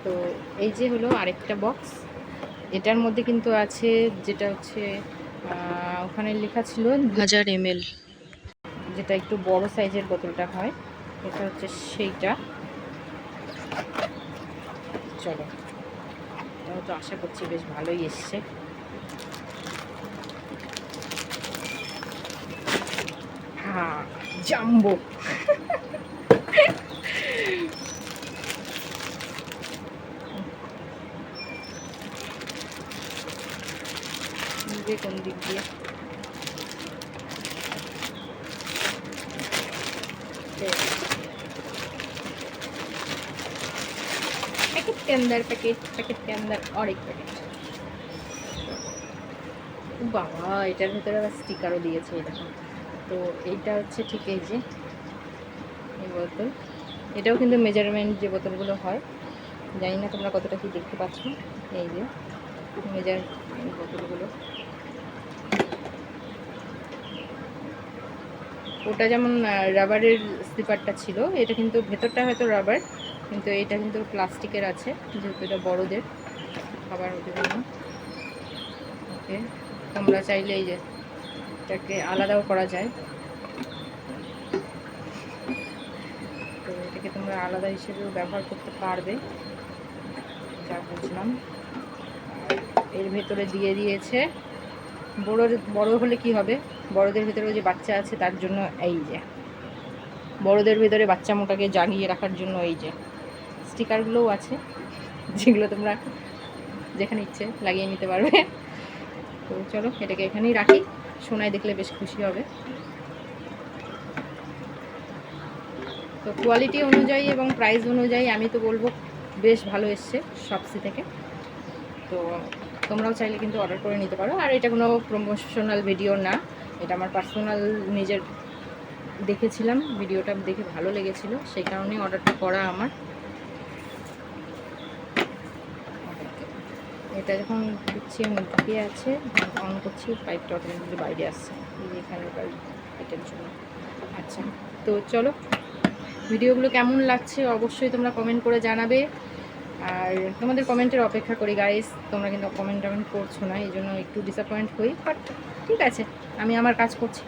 তো এই যে হলো আরেকটা বক্স, এটার মধ্যে কিন্তু আছে যেটা হচ্ছে ওখানে লেখা ছিল 1000 ml, যেটা একটু বড় সাইজের বোতলটা হয়, এটা হচ্ছে সেইটা। চলো, এটাও তো আশা করছি বেশ ভালোই এসছে। হ্যাঁ, জাম্বো। কোন দিক দিয়ে पैकेट के अंदर पैकेट के अंदर और एक पैकेट। বাবা, এটার ভিতরে আবার স্টিকারও দিয়েছে এরকম। তো এইটা হচ্ছে ঠিক এই যে এই বোতল, এটাও কিন্তু মেজারমেন্ট যে বোতলগুলো হয়, জানি না তোমরা কতটা কি দেখতে পাচ্ছ, এই যে মেজার বোতলগুলো। ওটা যেমন রাবারের স্লিপারটা ছিল, এটা কিন্তু ভেতরটা হয়তো রাবার, কিন্তু এটা কিন্তু প্লাস্টিকের আছে, যেহেতু এটা বড়দের খাবার জন্য। ওকে, তোমরা চাইলে এই যে এটাকে আলাদাও করা যায়, তো এটাকে তোমরা আলাদা হিসেবেও ব্যবহার করতে পারবে, যা বুঝলাম। এর ভেতরে দিয়ে দিয়েছে বড় হলে কি হবে, বড়দের ভেতরে যে বাচ্চা আছে তার জন্য এই যে বড়দের ভেতরে বাচ্চা মোটাকে জাগিয়ে রাখার জন্য এই যে স্টিকারগুলোও আছে, যেগুলো তোমরা যেখানে ইচ্ছে লাগিয়ে নিতে পারবে। তো চলো, এটাকে এখানেই রাখি, সোনায় দেখলে বেশ খুশি হবে। তো কোয়ালিটি অনুযায়ী এবং প্রাইস অনুযায়ী আমি তো বলবো বেশ ভালো এসছে শপসি থেকে। তো তোমরাও চাইলে কিন্তু অর্ডার করে নিতে পারো। আর এটা কোনো প্রমোশনাল ভিডিও না, এটা আমার পার্সোনাল নিজের দেখেছিলাম, ভিডিওটা দেখে ভালো লেগেছিল, সেই কারণেই অর্ডারটা করা আমার। এটা যখন দিচ্ছি মধ্যে আছে, অন করছি, পাইপটা অটোমেটিক্যালি বাইরে আসছে এখানকার এটার জন্য। আচ্ছা, তো চলো, ভিডিওগুলো কেমন লাগছে অবশ্যই তোমরা কমেন্ট করে জানাবে। আর তোমাদের কমেন্টের অপেক্ষা করি গাইস, তোমরা কিন্তু কমেন্ট করছো না, এই জন্য একটু ডিসঅ্যাপয়েন্ট হই, বাট ঠিক আছে, আমি আমার কাজ করছি।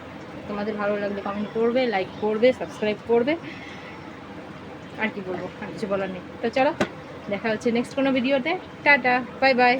তোমাদের ভালো লাগলে কমেন্ট করবে, লাইক করবে, সাবস্ক্রাইব করবে, আর কি বলবো, আর কিছু বলার নেই। তো চলো, দেখা হচ্ছে নেক্সট কোনো ভিডিওতে। Tata, bye bye.